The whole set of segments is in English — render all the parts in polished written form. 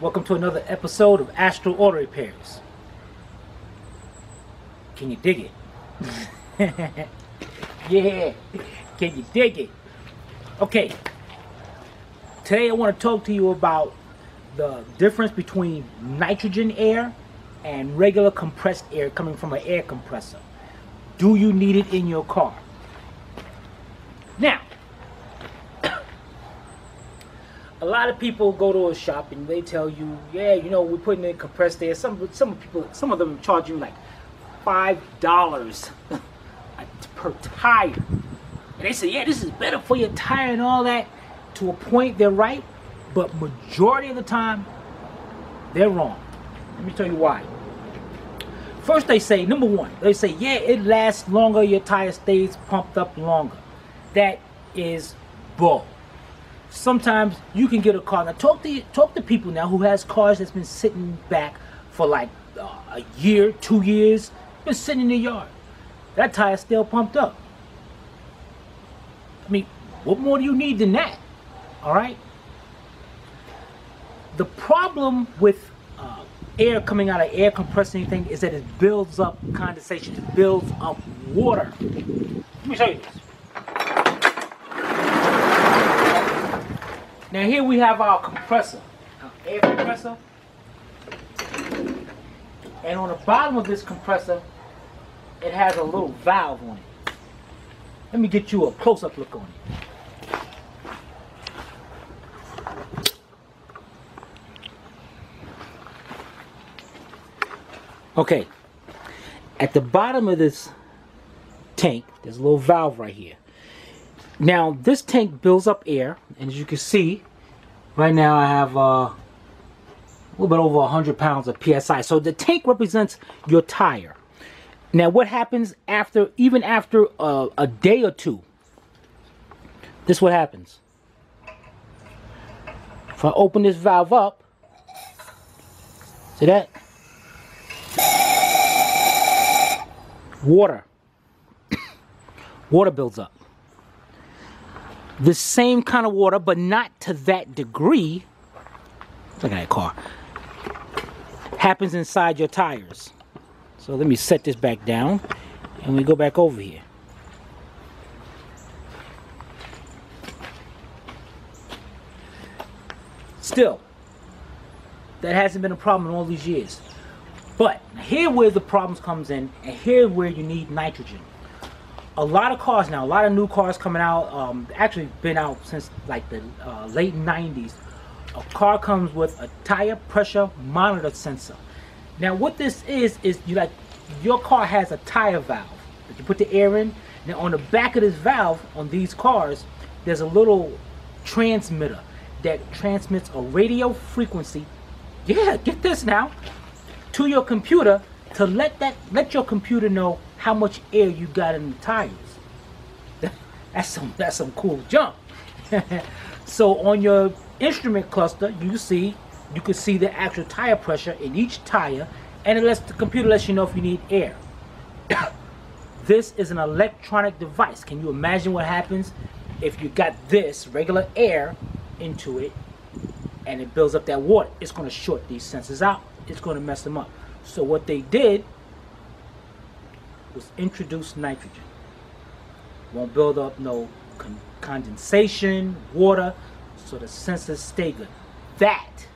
Welcome to another episode of Astro Auto Repairs. Can you dig it? Yeah, can you dig it? Okay, today I want to talk to you about the difference between nitrogen air and regular compressed air coming from an air compressor. Do you need it in your car? Now, a lot of people go to a shop and they tell you, yeah, you know, we're putting in compressed air. Some of them charge you like $5 per tire. And they say, yeah, this is better for your tire and all that. To a point, they're right, but majority of the time, they're wrong. Let me tell you why. First, they say, number one, they say, yeah, it lasts longer, your tire stays pumped up longer. That is bull. Sometimes you can get a car. Now talk to people now who has cars that's been sitting back for like a year, 2 years, been sitting in the yard. That tire's still pumped up. I mean, what more do you need than that? All right. The problem with air coming out of air compressor anything is that it builds up condensation. It builds up water. Let me show you this. Now here we have our compressor, our air compressor, and on the bottom of this compressor, it has a little valve on it. Let me get you a close-up look on it. Okay, at the bottom of this tank, there's a little valve right here. Now, this tank builds up air, and as you can see, right now I have a little bit over 100 pounds of PSI. So the tank represents your tire. Now, what happens even after a day or two? This is what happens. If I open this valve up, see that? Water builds up. The same kind of water, but not to that degree. Look at that car. Happens inside your tires. So let me set this back down, and we go back over here. Still, that hasn't been a problem in all these years. But here where the problems comes in, and here where you need nitrogen. A lot of cars now, a lot of new cars coming out, actually been out since like the late 90s. A car comes with a tire pressure monitor sensor. Now what this is your car has a tire valve that you put the air in. Now on the back of this valve on these cars, there's a little transmitter that transmits a radio frequency, yeah, get this now, to your computer to let your computer know how much air you got in the tires. That's some cool junk. So on your instrument cluster, you can see the actual tire pressure in each tire, and the computer lets you know if you need air. This is an electronic device. Can you imagine what happens if you got this regular air into it and it builds up that water? It's going to short these sensors out. It's going to mess them up. So what they did was introduce nitrogen. Won't build up no condensation, water, so the sensors stay good. That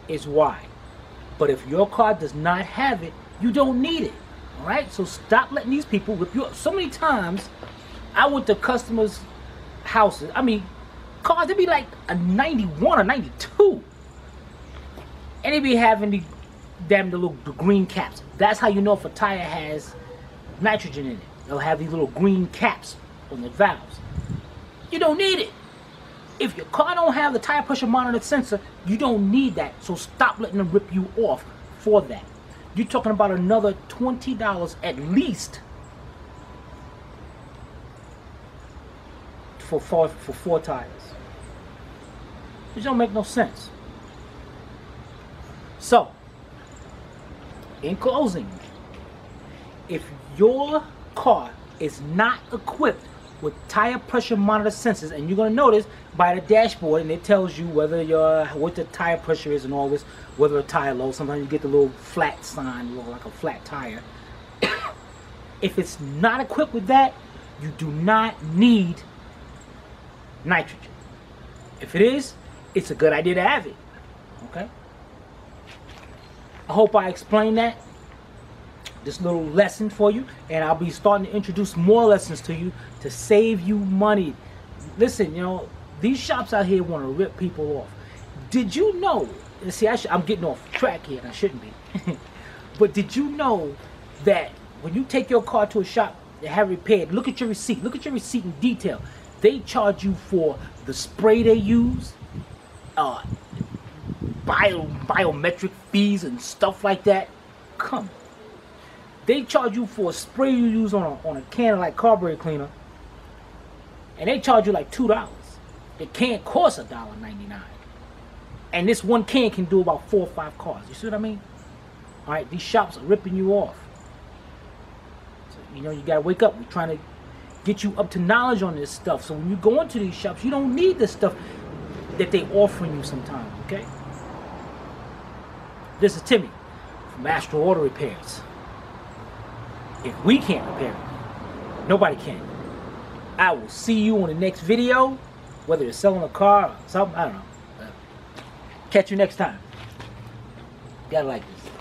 is why. But if your car does not have it, you don't need it. All right? So stop letting these people rip you up. So many times, I went to customers' houses. I mean, cars, they be like a 91 or 92. And they be having the green caps. That's how you know if a tire has nitrogen in it. They'll have these little green caps on the valves. You don't need it. If your car don't have the tire pressure monitor sensor, you don't need that. So stop letting them rip you off for that. You're talking about another $20 at least for four tires. It don't make no sense. So, in closing, if your car is not equipped with tire pressure monitor sensors, and you're gonna notice by the dashboard, and it tells you whether what the tire pressure is and all this, whether a tire low. Sometimes you get the little flat sign, like a flat tire. If it's not equipped with that, you do not need nitrogen. If it is, it's a good idea to have it. Okay? I hope I explained that. This little lesson for you, and I'll be starting to introduce more lessons to you to save you money. Listen, you know, these shops out here want to rip people off. Did you know? See, I'm getting off track here, and I shouldn't be. But did you know that when you take your car to a shop to have it repaired, look at your receipt. Look at your receipt in detail. They charge you for the spray they use, biometric fees and stuff like that. Come on. They charge you for a spray you use on a can of like carburetor cleaner, and they charge you like $2. The can costs $1.99, and this one can do about 4 or 5 cars. You see what I mean? All right, these shops are ripping you off. So, you know, you gotta wake up. We're trying to get you up to knowledge on this stuff. So when you go into these shops, you don't need the stuff that they offering you sometimes. Okay? This is Timmy from Astro Auto Repairs. If we can't repair it, nobody can. I will see you on the next video, whether you're selling a car or something, I don't know. Catch you next time. Gotta like this.